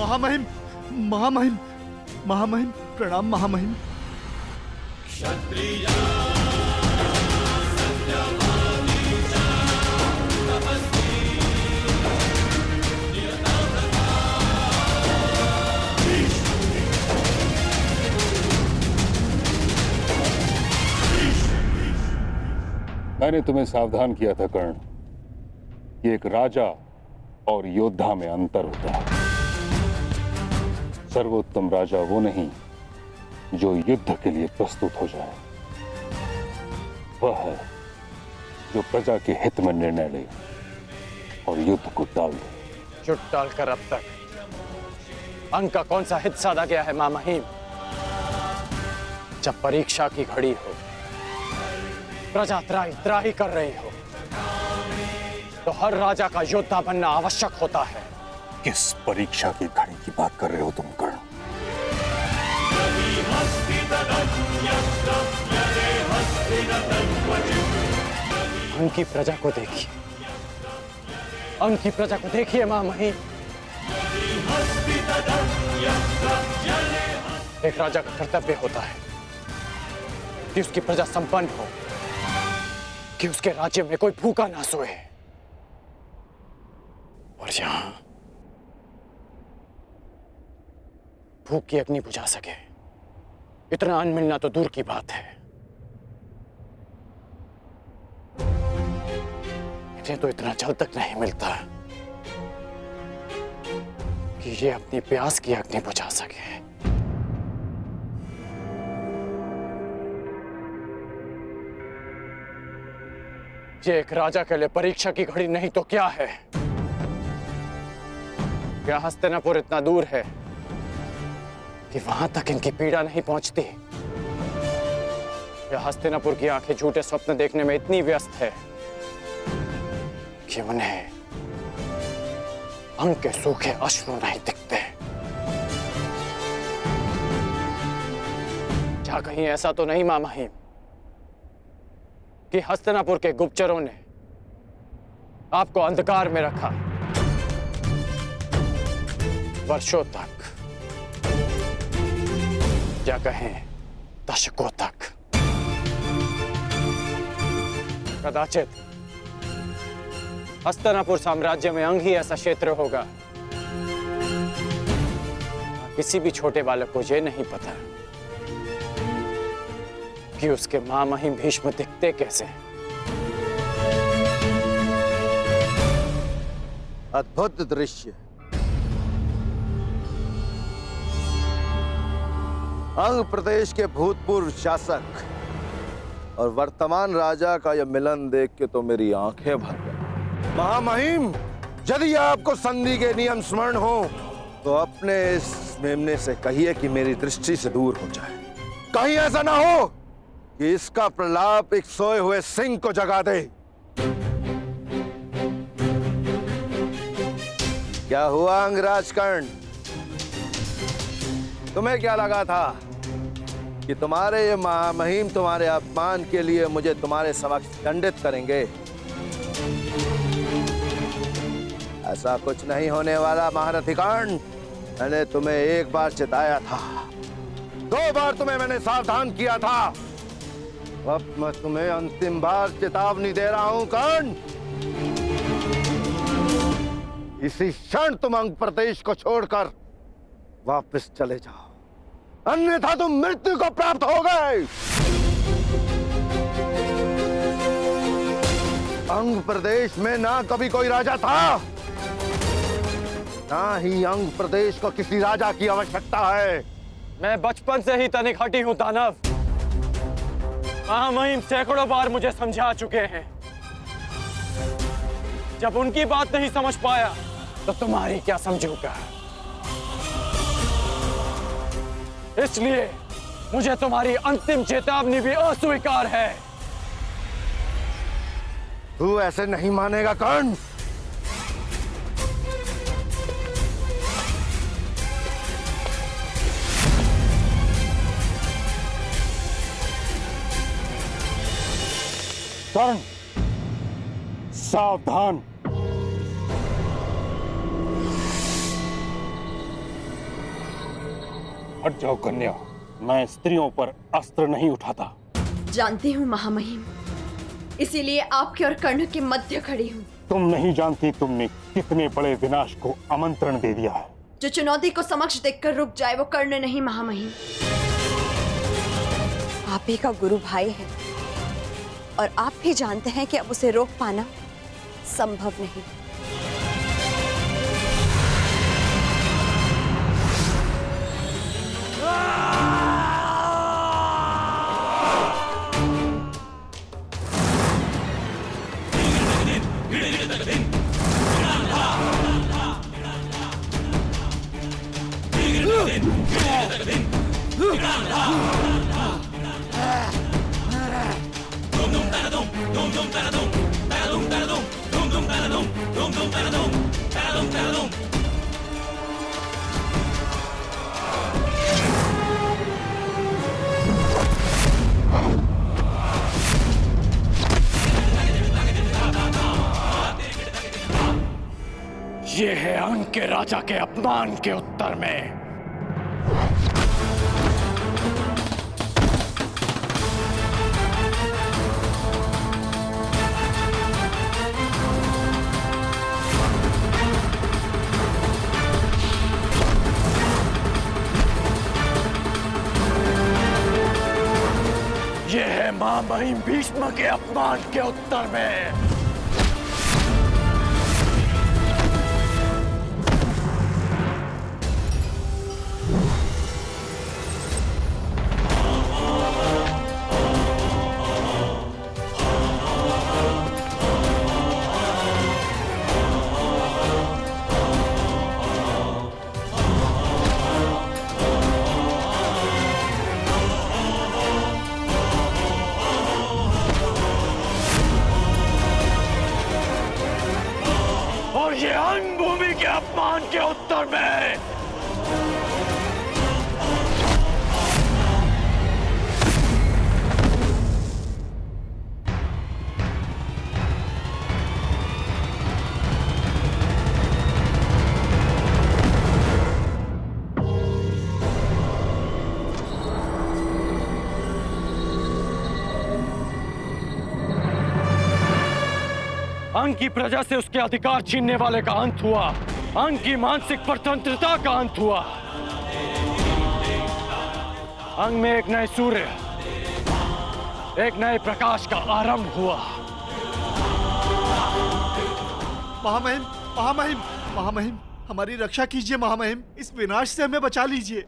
महामहिम, महामहिम, महामहिम, प्रणाम महामहिम। मैंने तुम्हें सावधान किया था कर्ण कि एक राजा और योद्धा में अंतर होता है। सर्वोत्तम राजा वो नहीं जो युद्ध के लिए प्रस्तुत हो जाए, वह है जो प्रजा के हित में निर्णय ले और युद्ध को टाल दे। युद्ध टालकर अब तक अंग का कौन सा हित साधा गया है महामहिम? जब परीक्षा की घड़ी हो, प्रजा त्राही त्राही कर रही हो, तो हर राजा का योद्धा बनना आवश्यक होता है। किस परीक्षा की घड़ी की बात कर रहे हो तुम कर्ण? अंग की प्रजा को देखिए, अंग की प्रजा को देखिए महामहिम। एक राजा का कर्तव्य होता है कि उसकी प्रजा संपन्न हो, कि उसके राज्य में कोई भूखा ना सोए। और यहां भूख की अग्नि बुझा सके इतना अन्न मिलना तो दूर की बात है। इन्हें तो इतना जल तक नहीं मिलता कि ये अपनी प्यास की अग्नि बुझा सके। ये एक राजा के लिए परीक्षा की घड़ी नहीं तो क्या है? क्या हस्तिनापुर इतना दूर है कि वहां तक इनकी पीड़ा नहीं पहुंचती? या हस्तिनापुर की आंखें झूठे स्वप्न देखने में इतनी व्यस्त है कि उन्हें अंग के सूखे अश्रु नहीं दिखते? क्या कहीं ऐसा तो नहीं महामहिम कि हस्तिनापुर के गुप्तचरों ने आपको अंधकार में रखा वर्षों तक, या कहें दशकों तक? कदाचित हस्तिनापुर साम्राज्य में अंग ही ऐसा क्षेत्र होगा। किसी भी छोटे बालक को यह नहीं पता कि उसके महामहिम भीष्म दिखते कैसे। अद्भुत दृश्य। अंग प्रदेश के भूतपूर्व शासक और वर्तमान राजा का यह मिलन देख के तो मेरी आंखें भर गई। महामहिम, यदि आपको संधि के नियम स्मरण हो तो अपने इस मेमने से कहिए कि मेरी दृष्टि से दूर हो जाए। कहीं ऐसा ना हो कि इसका प्रलाप एक सोए हुए सिंह को जगा दे। क्या हुआ अंगराज कर्ण? तुम्हें क्या लगा था कि तुम्हारे ये महामहिम तुम्हारे अपमान के लिए मुझे तुम्हारे समक्ष दंडित करेंगे? ऐसा कुछ नहीं होने वाला महारथी कर्ण। मैंने तुम्हें एक बार चिताया था, 2 बार तुम्हें मैंने सावधान किया था, अब मैं तुम्हें अंतिम बार चेतावनी दे रहा हूं कर्ण। इसी क्षण तुम अंग प्रदेश को छोड़कर वापस चले जाओ, अन्यथा तुम मृत्यु को प्राप्त हो गए। अंग प्रदेश में ना कभी कोई राजा था, ना ही अंग प्रदेश को किसी राजा की आवश्यकता है। मैं बचपन से ही तनिक हटी हूं दानव। महामहिम सैकड़ों बार मुझे समझा चुके हैं। जब उनकी बात नहीं समझ पाया तो तुम्हारी क्या समझूंगा? इसलिए मुझे तुम्हारी अंतिम चेतावनी भी अस्वीकार है। तू ऐसे नहीं मानेगा कर्ण। कर्ण, सावधान। हट जाओ कन्या। मैं स्त्रियों पर अस्त्र नहीं उठाता। जानती हूँ महामहिम, इसीलिए आपके और कर्ण के मध्य खड़ी हूँ। तुम नहीं जानती तुमने कितने बड़े विनाश को आमंत्रण दे दिया है। जो चुनौती को समक्ष देखकर रुक जाए वो कर्ण नहीं महामहिम। आप ही का गुरु भाई है और आप भी जानते हैं कि अब उसे रोक पाना संभव नहीं। ये है अंग के राजा के अपमान के उत्तर में। ये है महामहिम भीष्म के अपमान के उत्तर में। और ये अंग भूमि के अपमान के उत्तर में। अंग की प्रजा से उसके अधिकार छीनने वाले का अंत हुआ। अंग की मानसिक स्वतंत्रता का अंत हुआ। अंग में एक नए सूर्य, एक नए प्रकाश का आरंभ हुआ। महामहिम, महामहिम, महामहिम, हमारी रक्षा कीजिए महामहिम। इस विनाश से हमें बचा लीजिए।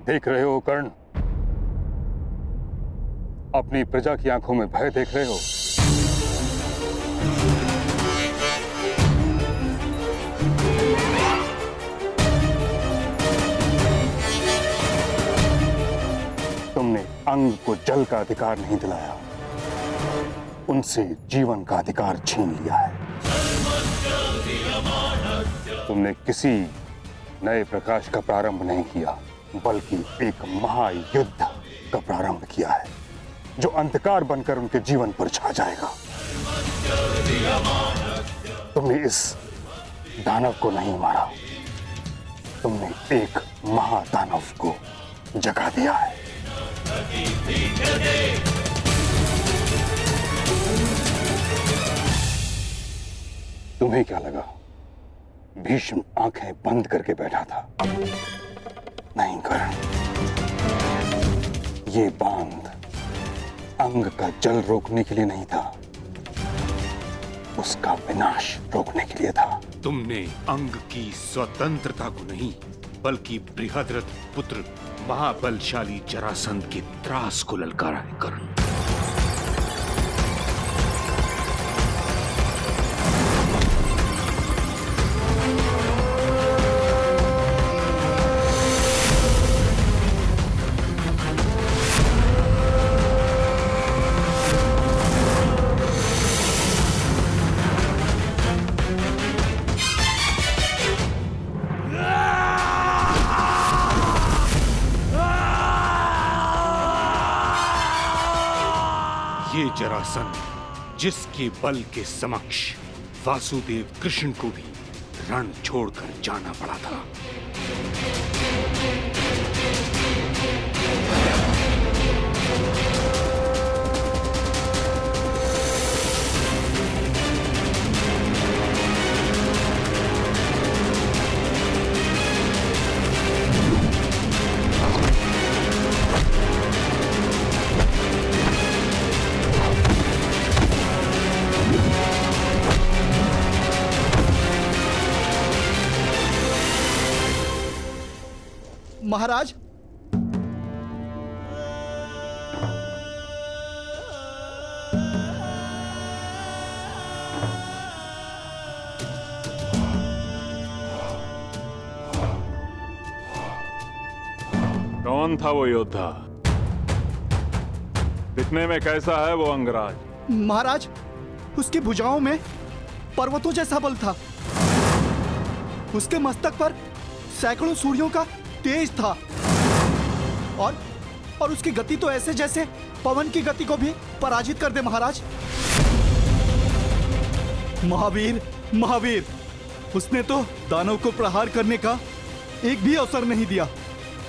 देख रहे हो कर्ण, अपनी प्रजा की आंखों में भय देख रहे हो। तुमने अंग को जल का अधिकार नहीं दिलाया, उनसे जीवन का अधिकार छीन लिया है। तुमने किसी नए प्रकाश का प्रारंभ नहीं किया, बल्कि एक महायुद्ध का प्रारंभ किया है जो अंधकार बनकर उनके जीवन पर छा जाएगा। तुमने इस दानव को नहीं मारा, तुमने एक महादानव को जगा दिया है। तुम्हें क्या लगा भीष्म आंखें बंद करके बैठा था? नहीं कर्ण, ये बांध अंग का जल रोकने के लिए नहीं था, उसका विनाश रोकने के लिए था। तुमने अंग की स्वतंत्रता को नहीं, बल्कि बृहद्रथ पुत्र महाबलशाली जरासंध के त्रास को ललकारा है कर्ण। ये जरासंध जिसके बल के समक्ष वासुदेव कृष्ण को भी रण छोड़कर जाना पड़ा था। महाराज, कौन था वो योद्धा? दिखने में कैसा है वो अंगराज? महाराज, उसकी भुजाओं में पर्वतों जैसा बल था। उसके मस्तक पर सैकड़ों सूर्यों का तेज था और उसकी गति तो ऐसे जैसे पवन की गति को भी पराजित कर दे। महाराज, महावीर, महावीर, उसने तो दानव को प्रहार करने का एक भी अवसर नहीं दिया।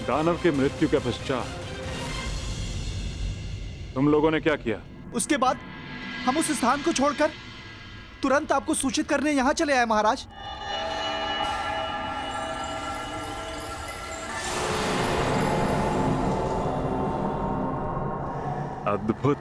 दानव के मृत्यु के पश्चात तुम लोगों ने क्या किया? उसके बाद हम उस स्थान को छोड़कर तुरंत आपको सूचित करने यहां चले आए। महाराज, अद्भुत।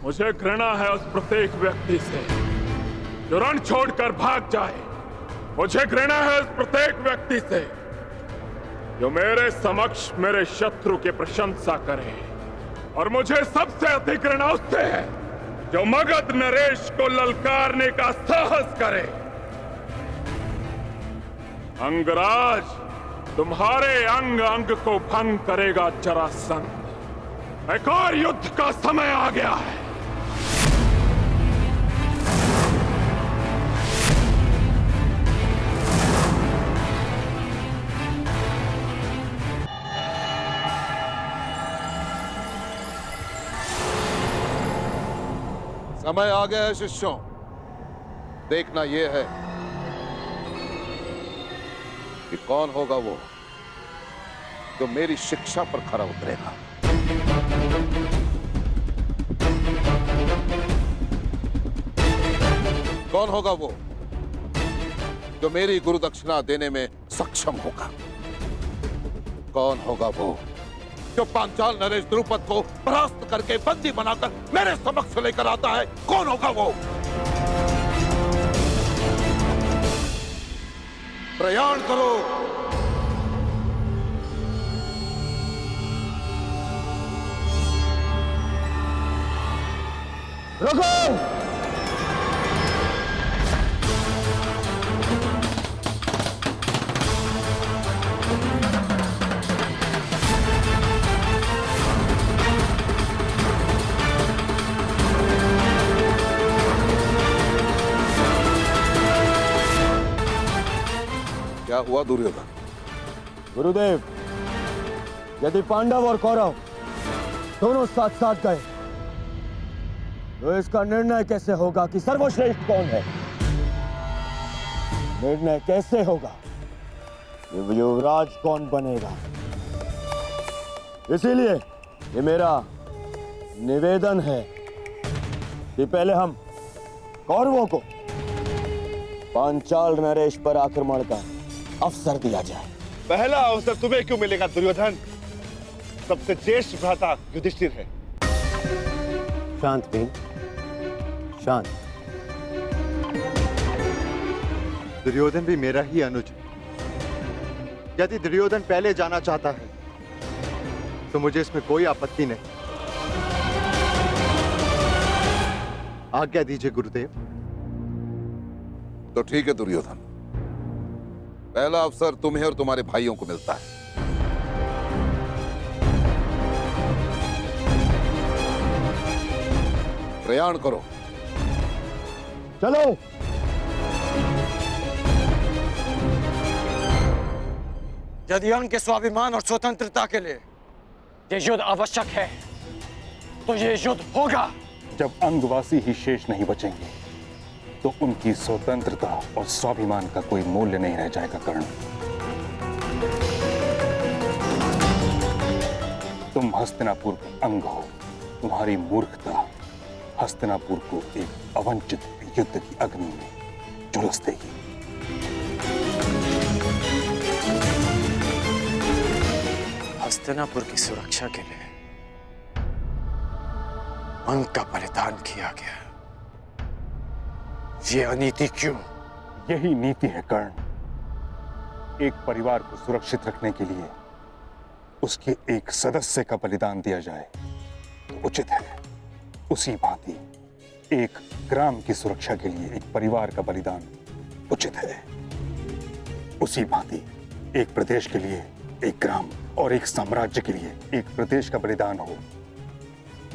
मुझे घृणा है उस प्रत्येक व्यक्ति से जो रण छोड़कर भाग जाए। मुझे घृणा है उस प्रत्येक व्यक्ति से जो मेरे समक्ष मेरे शत्रु की प्रशंसा करे, और मुझे सबसे अधिक घृणा उससे है जो मगध नरेश को ललकारने का साहस करे। अंगराज, तुम्हारे अंग अंग को भंग करेगा जरासंध। एक और युद्ध का समय आ गया है। समय आ गया है शिष्यों। देखना यह है कि कौन होगा वो जो मेरी शिक्षा पर खरा उतरेगा। कौन होगा वो जो मेरी गुरु दक्षिणा देने में सक्षम होगा। कौन होगा वो जो पांचाल नरेश द्रुपद को परास्त करके बंदी बनाकर मेरे समक्ष लेकर आता है। कौन होगा वो? प्रयाण करो। रुको! क्या हुआ दुर्योधन? गुरुदेव, यदि पांडव और कौरव दोनों साथ साथ गए तो इसका निर्णय कैसे होगा कि सर्वश्रेष्ठ कौन है? निर्णय कैसे होगा कि युवराज कौन बनेगा? इसीलिए ये मेरा निवेदन है कि पहले हम कौरवों को पांचाल नरेश पर आक्रमण का अवसर दिया जाए। पहला अवसर तुम्हें क्यों मिलेगा दुर्योधन? सबसे ज्येष्ठ भ्राता युधिष्ठिर है। शांत भीम, शांत। दुर्योधन भी मेरा ही अनुज है। यदि दुर्योधन पहले जाना चाहता है तो मुझे इसमें कोई आपत्ति नहीं। आज्ञा दीजिए गुरुदेव। तो ठीक है दुर्योधन, पहला अवसर तुम्हें और तुम्हारे भाइयों को मिलता है। प्रयाण करो। चलो। यदि अंग के स्वाभिमान और स्वतंत्रता के लिए ये युद्ध आवश्यक है तो ये युद्ध होगा। जब अंगवासी ही शेष नहीं बचेंगे तो उनकी स्वतंत्रता और स्वाभिमान का कोई मूल्य नहीं रह जाएगा कर्ण। तुम हस्तिनापुर के अंग हो। तुम्हारी मूर्खता हस्तिनापुर को एक अवंचित युद्ध की अग्नि में झुलस देगी। हस्तिनापुर की सुरक्षा के लिए अंग का बलिदान किया गया। ये अनीति क्यों? यही नीति है कर्ण। एक परिवार को सुरक्षित रखने के लिए उसके एक सदस्य का बलिदान दिया जाए तो उचित है। उसी भांति एक ग्राम की सुरक्षा के लिए एक परिवार का बलिदान उचित है। उसी भांति एक प्रदेश के लिए एक ग्राम और एक साम्राज्य के लिए एक प्रदेश का बलिदान हो।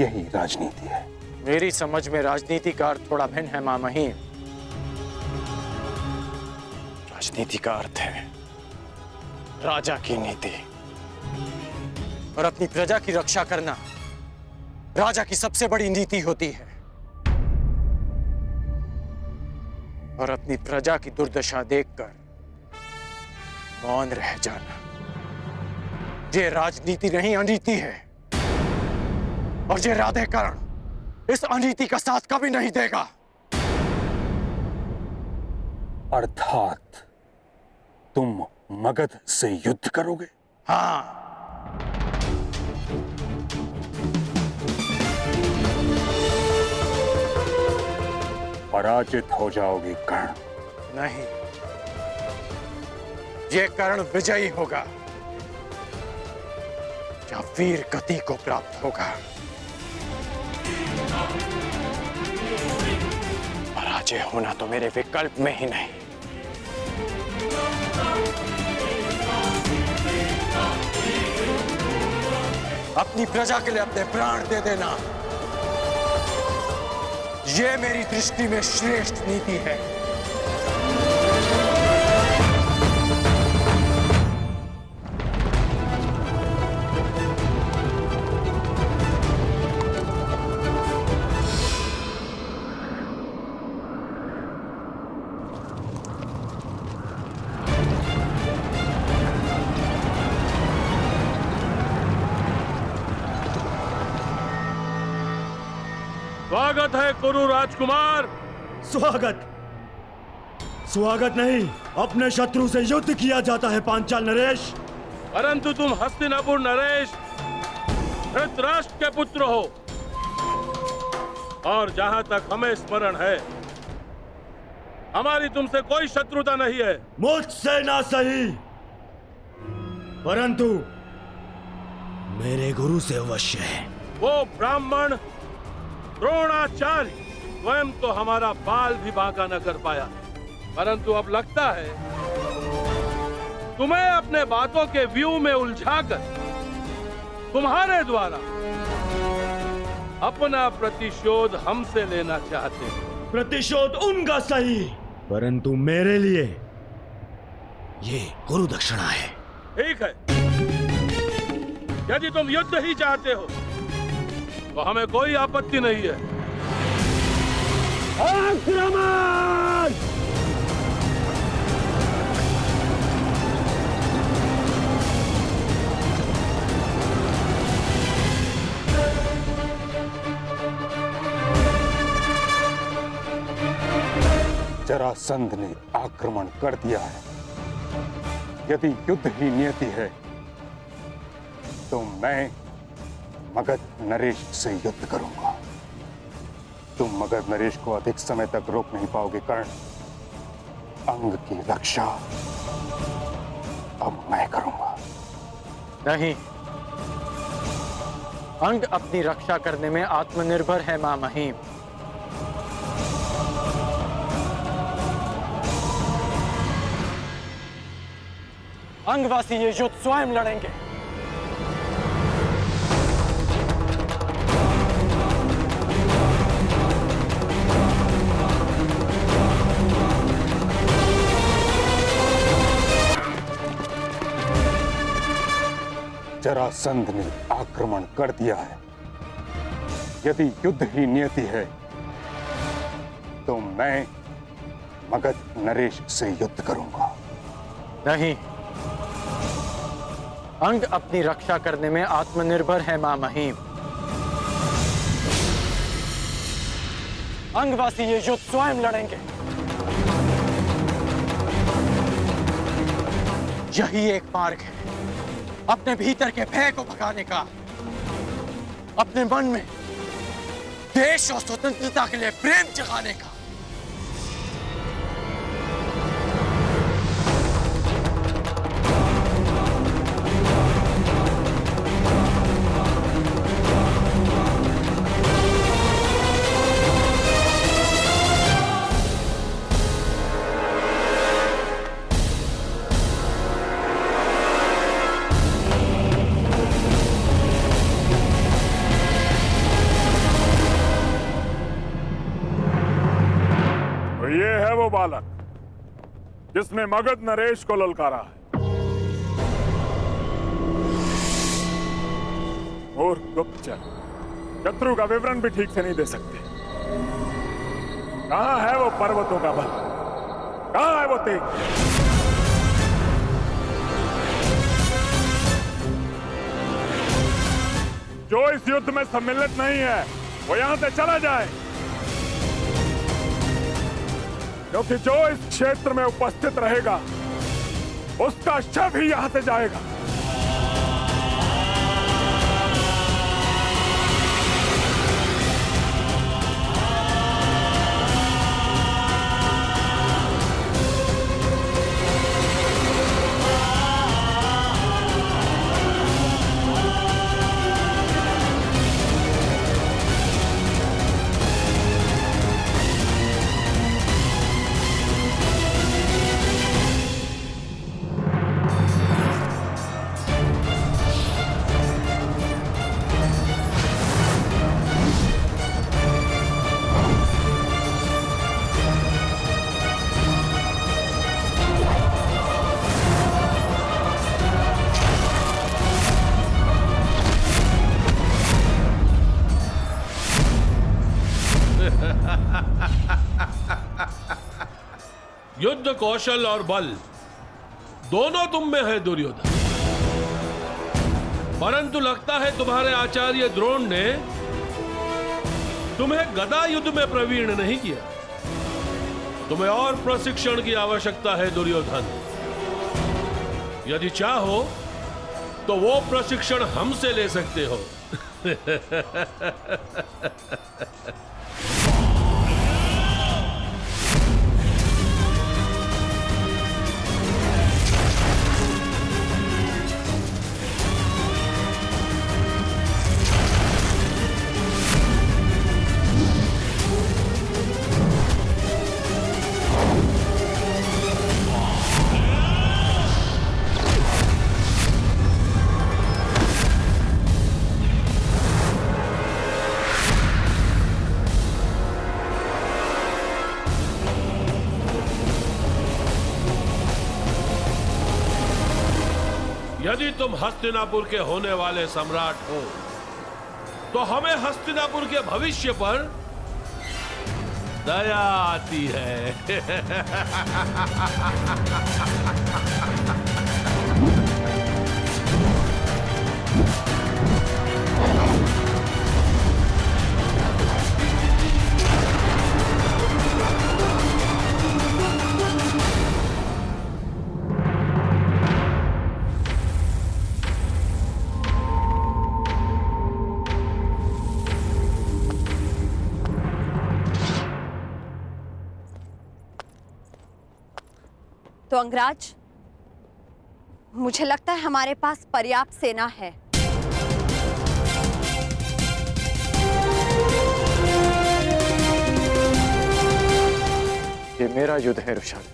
यही राजनीति है। मेरी समझ में राजनीति का अर्थ थोड़ा भिन्न है मां महीम। राजनीति का अर्थ है राजा की नीति और अपनी प्रजा की रक्षा करना राजा की सबसे बड़ी नीति होती है। और अपनी प्रजा की दुर्दशा देखकर मौन रह जाना ये राजनीति नहीं अनीति है। और ये राधेकरण इस अनीति का साथ कभी नहीं देगा। अर्थात तुम मगध से युद्ध करोगे? हाँ। पराजित हो जाओगे कर्ण। नहीं, ये कर्ण विजयी होगा या वीर गति को प्राप्त होगा। पराजय होना तो मेरे विकल्प में ही नहीं। अपनी प्रजा के लिए अपने प्राण दे देना ये मेरी दृष्टि में श्रेष्ठ नीति है। स्वागत है कुरु राजकुमार। स्वागत स्वागत नहीं, अपने शत्रु से युद्ध किया जाता है पांचाल नरेश। परंतु तुम हस्तिनापुर नरेश धृतराष्ट्र के पुत्र हो और जहां तक हमें स्मरण है हमारी तुमसे कोई शत्रुता नहीं है। मुझसे ना सही परंतु मेरे गुरु से अवश्य है। वो ब्राह्मण द्रोणाचार्य स्वयं तो हमारा बाल भी बांका न कर पाया, परंतु अब लगता है तुम्हें अपने बातों के व्यू में उलझाकर तुम्हारे द्वारा अपना प्रतिशोध हमसे लेना चाहते हैं। प्रतिशोध उनका सही, परंतु मेरे लिए ये गुरु दक्षिणा है। ठीक है, यदि तुम युद्ध ही चाहते हो तो हमें कोई आपत्ति नहीं है। आक्रमण! जरासंध ने आक्रमण कर दिया है। यदि युद्ध ही नियति है तो मैं मगध नरेश से युद्ध करूंगा। तुम मगध नरेश को अधिक समय तक रोक नहीं पाओगे कर्ण। अंग की रक्षा अब मैं करूंगा। नहीं, अंग अपनी रक्षा करने में आत्मनिर्भर है मां महीम। अंगवासी ये युद्ध स्वयं लड़ेंगे। जरासंध ने आक्रमण कर दिया है। यदि युद्ध ही नियति है तो मैं मगध नरेश से युद्ध करूंगा। नहीं, अंग अपनी रक्षा करने में आत्मनिर्भर है महामहिम। अंगवासी ये युद्ध स्वयं लड़ेंगे। यही एक मार्ग है अपने भीतर के भय को भगाने का, अपने मन में देश और स्वतंत्रता के लिए प्रेम जगाने का। बालक जिसने मगध नरेश को ललकारा है, और गुप्तचर शत्रु का विवरण भी ठीक से नहीं दे सकते। कहां है वो पर्वतों का बल? कहां है वो तेज? जो इस युद्ध में सम्मिलित नहीं है वो यहां से चला जाए, क्योंकि जो इस क्षेत्र में उपस्थित रहेगा उसका शव ही यहां से जाएगा। युद्ध कौशल और बल दोनों तुम में है दुर्योधन, परंतु लगता है तुम्हारे आचार्य द्रोण ने तुम्हें गदा युद्ध में प्रवीण नहीं किया। तुम्हें और प्रशिक्षण की आवश्यकता है दुर्योधन। यदि चाहो तो वो प्रशिक्षण हमसे ले सकते हो। यदि तुम हस्तिनापुर के होने वाले सम्राट हो तो हमें हस्तिनापुर के भविष्य पर दया आती है। तो अंगराज, मुझे लगता है हमारे पास पर्याप्त सेना है। ये मेरा युद्ध है ऋषाली।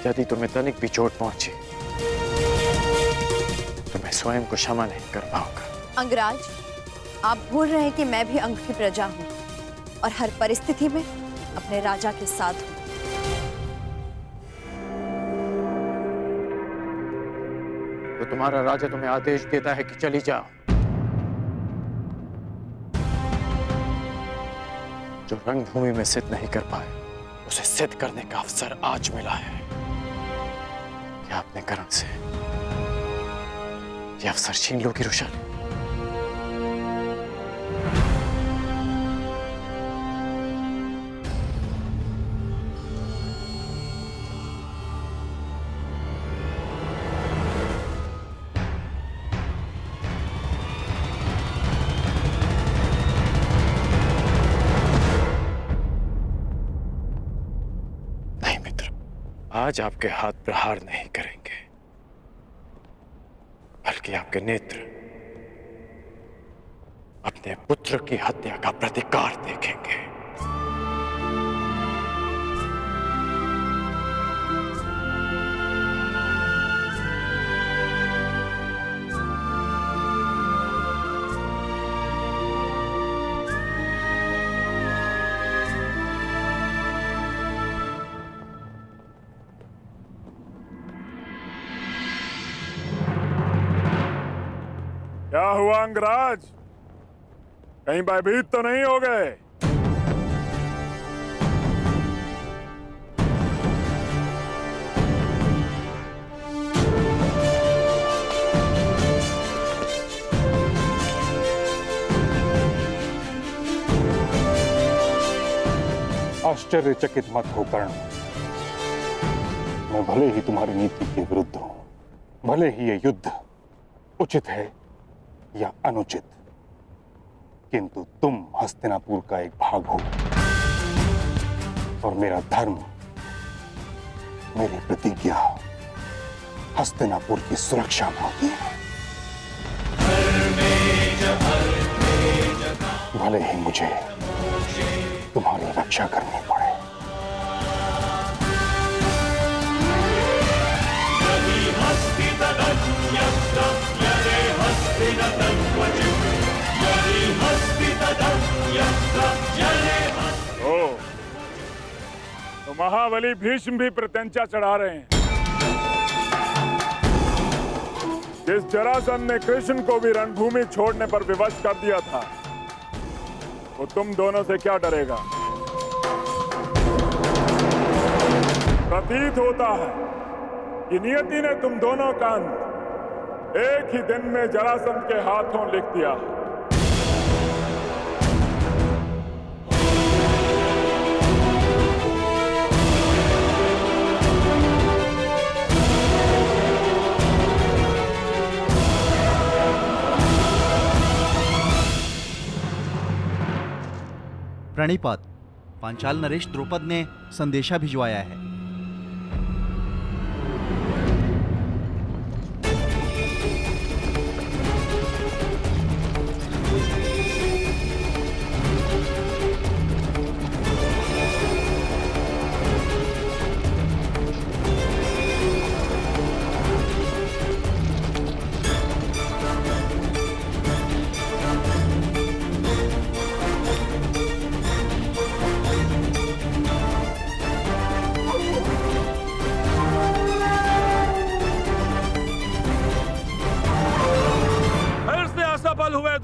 यदि तुम्हें तनिक भी चोट पहुंची तो मैं स्वयं को क्षमा नहीं कर पाऊंगा। अंगराज, आप भूल रहे हैं कि मैं भी अंग की प्रजा हूं और हर परिस्थिति में अपने राजा के साथ हूं। तो तुम्हारा राजा तुम्हें आदेश देता है कि चली जाओ। जो रणभूमि में सिद्ध नहीं कर पाए, उसे सिद्ध करने का अवसर आज मिला है। क्या अपने कर्ण से ये अवसर छीन लोगी रुशाली? आज आपके हाथ प्रहार नहीं करेंगे, बल्कि आपके नेत्र अपने पुत्र की हत्या का प्रतिकार देखेंगे। क्या हुआ अंगराज, कहीं भयभीत तो नहीं हो गए? आश्चर्यचकित मत हो कर्ण। मैं भले ही तुम्हारी नीति के विरुद्ध हूं, भले ही ये युद्ध उचित है या अनुचित, किंतु तुम हस्तिनापुर का एक भाग हो और मेरा धर्म, मेरी प्रतिज्ञा हस्तिनापुर की सुरक्षा में होती है। भले ही मुझे तुम्हारी रक्षा करनी पड़े। तो महाबली भीष्म भी प्रत्यंचा चढ़ा रहे हैं। जिस जरासंध ने कृष्ण को भी रणभूमि छोड़ने पर विवश कर दिया था, वो तुम दोनों से क्या डरेगा? प्रतीत होता है कि नियति ने तुम दोनों का अंत एक ही दिन में जरासंध के हाथों लिख दिया है। प्रणिपात, पांचाल नरेश द्रौपद ने संदेशा भिजवाया है।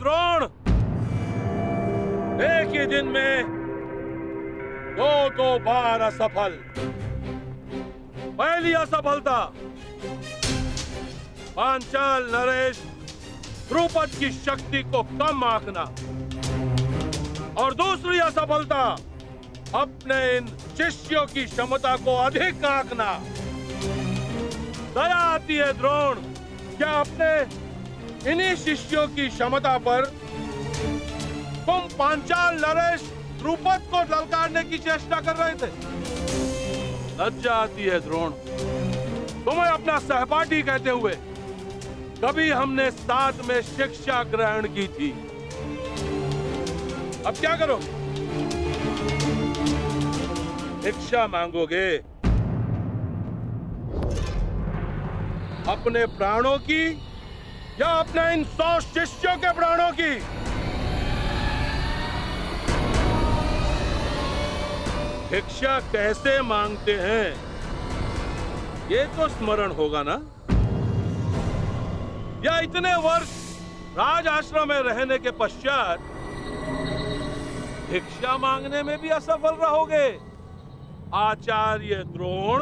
द्रोण, एक ही दिन में दो बार असफल। पहली असफलता पांचाल नरेश द्रुपद की शक्ति को कम आंकना, और दूसरी असफलता अपने इन शिष्यों की क्षमता को अधिक आंकना। दया आती है द्रोण, क्या अपने इन्हीं शिष्यों की क्षमता पर तुम पांचाल नरेश द्रुपद को ललकारने की चेष्टा कर रहे थे? लज्जा आती है द्रोण, तुम्हें अपना सहपाठी कहते हुए। कभी हमने साथ में शिक्षा ग्रहण की थी, अब क्या करो? भिक्षा मांगोगे? अपने प्राणों की या अपने इन 100 शिष्यों के प्राणों की? भिक्षा कैसे मांगते हैं ये तो स्मरण होगा ना? या इतने वर्ष राज आश्रम में रहने के पश्चात भिक्षा मांगने में भी असफल रहोगे आचार्य द्रोण?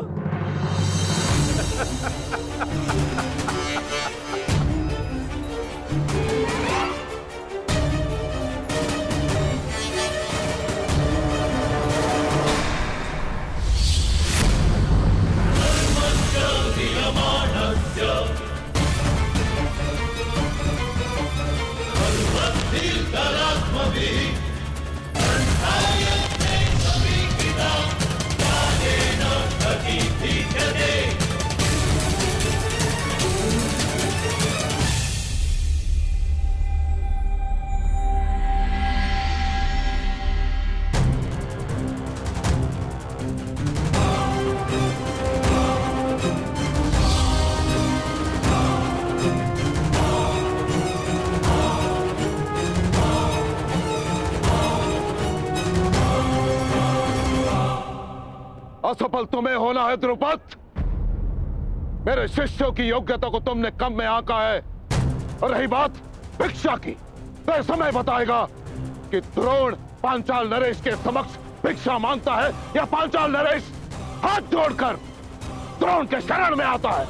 असफल तुम्हें होना है द्रुपद। मेरे शिष्यों की योग्यता को तुमने कम में आंका है। और रही बात भिक्षा की, तो समय बताएगा कि द्रोण पांचाल नरेश के समक्ष भिक्षा मांगता है या पांचाल नरेश हाथ जोड़कर द्रोण के शरण में आता है।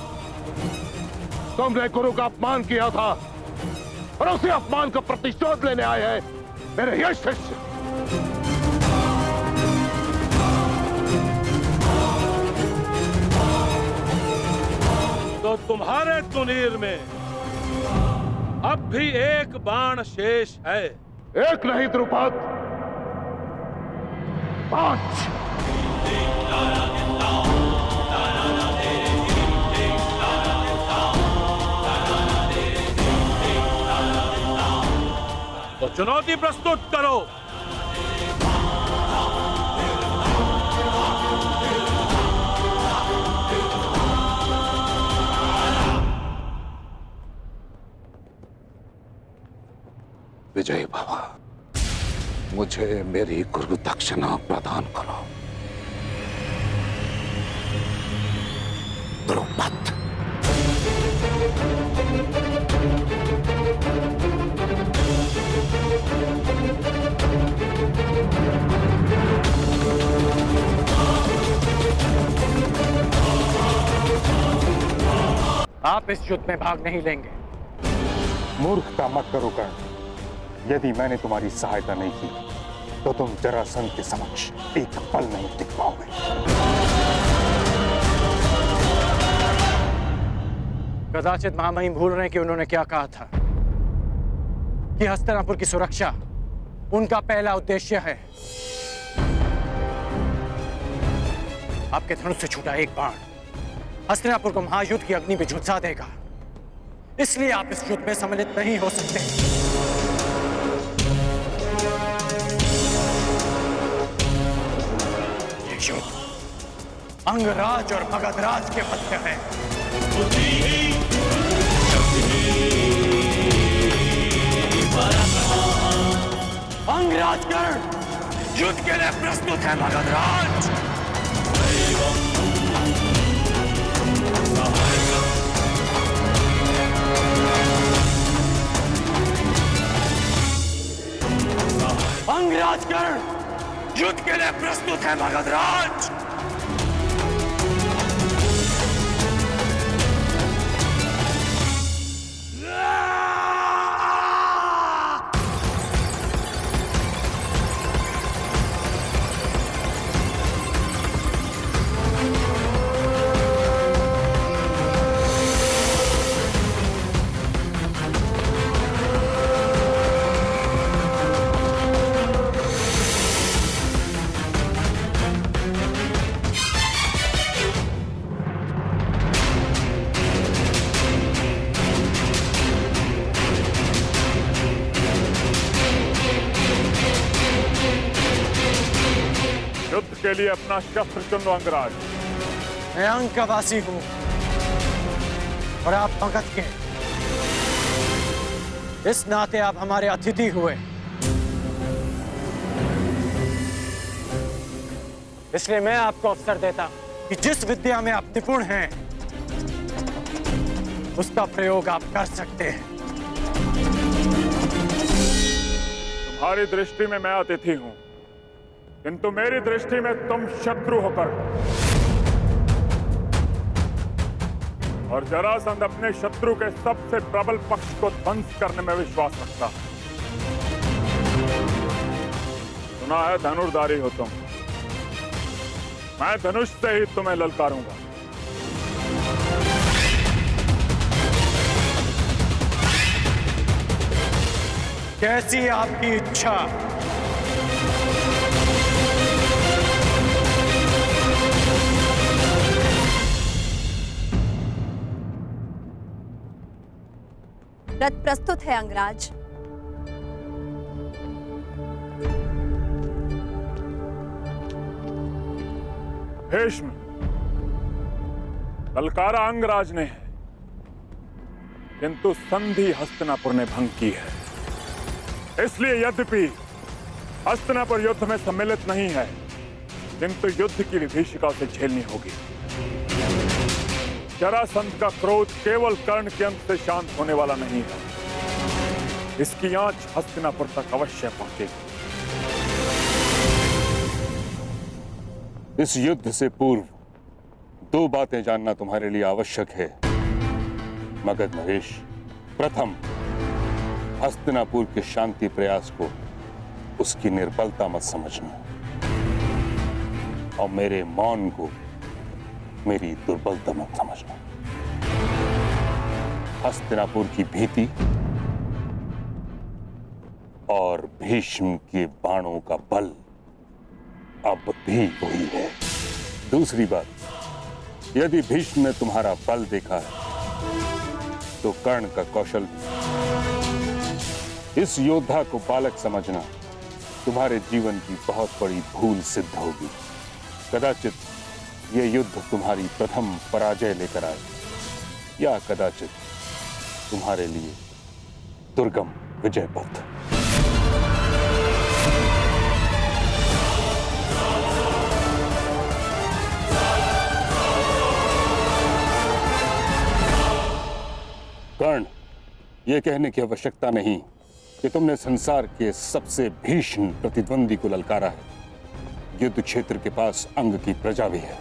तुमने गुरु का अपमान किया था और उसी अपमान का प्रतिशोध लेने आए हैं मेरे ये शिष्य। तो तुम्हारे तुनीर में अब भी एक बाण शेष है। एक नहीं द्रुपद, 5। तो चुनौती प्रस्तुत करो। विजय बाबा, मुझे मेरी गुरु दक्षिणा प्रदान करो। द्रुपद। आप इस युद्ध में भाग नहीं लेंगे। मूर्खता मत करो कर्ण। यदि मैंने तुम्हारी सहायता नहीं की तो तुम जरासंध के समक्ष एक पल नहीं टिक पाओगे। कदाचित महामहिम भूल रहे हैं कि उन्होंने क्या कहा था कि हस्तिनापुर की सुरक्षा उनका पहला उद्देश्य है। आपके धनुष से छूटा एक बाण हस्तिनापुर को महायुद्ध की अग्नि में झुलसा देगा। इसलिए आप इस युद्ध में सम्मिलित नहीं हो सकते। युद्ध अंगराज और मगधराज के मध्य है। अंगराज कर्ण युद्ध के लिए प्रस्तुत है। मगधराज अंगराज कर्ण युद्ध के लिए प्रस्तुत है। मगधराज के लिए अपना शस्त्र चुन लो अंगराज। मैं अंक का वासी हूं और आप मगध के। इस नाते आप हमारे अतिथि हुए, इसलिए मैं आपको अवसर देता कि जिस विद्या में आप निपुण हैं उसका प्रयोग आप कर सकते हैं। तुम्हारी दृष्टि में मैं अतिथि हूं, किंतु मेरी दृष्टि में तुम शत्रु होकर, और जरासंध अपने शत्रु के सबसे प्रबल पक्ष को ध्वंस करने में विश्वास रखता है। सुना है धनुर्धारी हो तुम, मैं धनुष से ही तुम्हें ललकारूंगा। कैसी आपकी इच्छा। रथ प्रस्तुत है अंगराज। भीष्म, ललकारा अंगराज ने है, किंतु संधि हस्तिनापुर ने भंग की है। इसलिए यद्यपि हस्तिनापुर युद्ध में सम्मिलित नहीं है, किंतु युद्ध की विभीषिका उसे झेलनी होगी। जरासंध का क्रोध केवल कर्ण के अंत से शांत होने वाला नहीं है, इसकी आंच हस्तिनापुर तक अवश्य पहुंचेगी। इस युद्ध से पूर्व दो बातें जानना तुम्हारे लिए आवश्यक है मगध नरेश। प्रथम, हस्तिनापुर के शांति प्रयास को उसकी निर्बलता मत समझना, और मेरे मौन को मेरी दुर्बलता मत समझना। हस्तिनापुर की भीति और भीष्म के बाणों का बल अब भी वही है। दूसरी बात, यदि भीष्म ने तुम्हारा बल देखा है तो कर्ण का कौशल भी। इस योद्धा को बालक समझना तुम्हारे जीवन की बहुत बड़ी भूल सिद्ध होगी। कदाचित यह युद्ध तुम्हारी प्रथम पराजय लेकर आए, या कदाचित तुम्हारे लिए दुर्गम विजय पथ। कर्ण, यह कहने की आवश्यकता नहीं कि तुमने संसार के सबसे भीषण प्रतिद्वंदी को ललकारा है। युद्ध क्षेत्र के पास अंग की प्रजा भी है।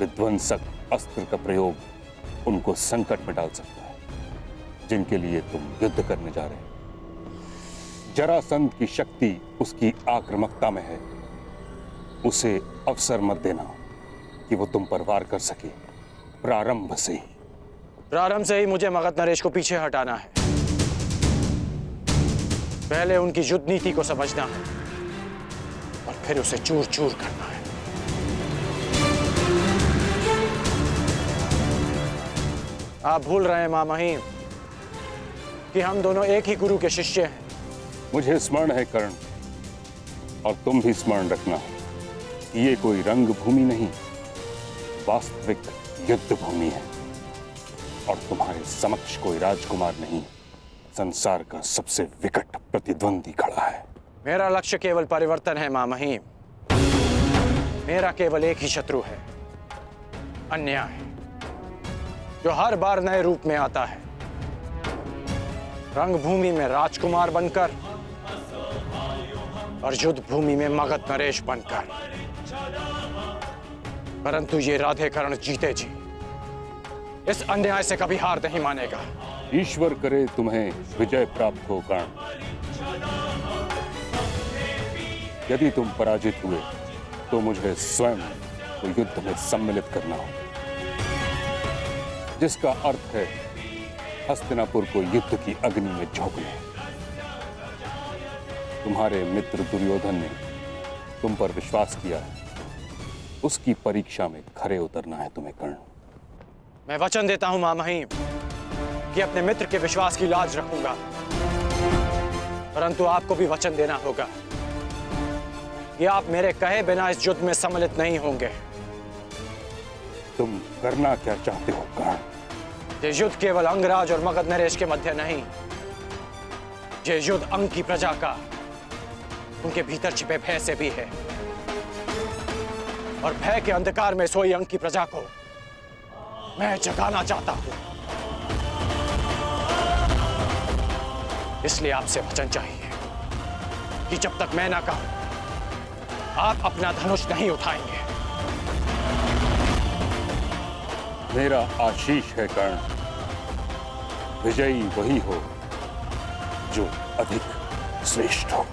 विध्वंसक अस्त्र का प्रयोग उनको संकट में डाल सकता है जिनके लिए तुम युद्ध करने जा रहे हो। जरासंध की शक्ति उसकी आक्रामकता में है। उसे अवसर मत देना कि वो तुम पर वार कर सके। प्रारंभ से ही मुझे मगध नरेश को पीछे हटाना है। पहले उनकी युद्ध नीति को समझना है और फिर उसे चूर चूर करना है। आप भूल रहे हैं महामहिम कि हम दोनों एक ही गुरु के शिष्य हैं। मुझे स्मरण है कर्ण, और तुम भी स्मरण रखना कि ये कोई रंगभूमि नहीं, वास्तविक युद्ध भूमि है। और तुम्हारे समक्ष कोई राजकुमार नहीं, संसार का सबसे विकट प्रतिद्वंदी खड़ा है। मेरा लक्ष्य केवल परिवर्तन है महामहिम। मेरा केवल एक ही शत्रु है, अन्याय, जो हर बार नए रूप में आता है। रंगभूमि में राजकुमार बनकर और युद्ध भूमि में मगध नरेश बनकर। परंतु ये राधेकर्ण जीते जी इस अन्याय से कभी हार नहीं मानेगा। ईश्वर करे तुम्हें विजय प्राप्त हो कर्ण। यदि तुम पराजित हुए तो मुझे स्वयं को युद्ध में सम्मिलित करना हो, जिसका अर्थ है हस्तिनापुर को युद्ध की अग्नि में झोंकना। तुम्हारे मित्र दुर्योधन ने तुम पर विश्वास किया है, उसकी परीक्षा में खरे उतरना है तुम्हें कर्ण। मैं वचन देता हूं महामहिम कि अपने मित्र के विश्वास की लाज रखूंगा, परंतु आपको भी वचन देना होगा कि आप मेरे कहे बिना इस युद्ध में सम्मिलित नहीं होंगे। तुम करना क्या चाहते हो कर्ण? ये युद्ध केवल अंगराज और मगध नरेश के मध्य नहीं, ये युद्ध अंग की प्रजा का, उनके भीतर छिपे भय से भी है। और भय के अंधकार में सोई अंग की प्रजा को मैं जगाना चाहता हूं। इसलिए आपसे वचन चाहिए कि जब तक मैं ना कहूं, आप अपना धनुष नहीं उठाएंगे। मेरा आशीष है कर्ण, विजयी वही हो जो अधिक श्रेष्ठ हो।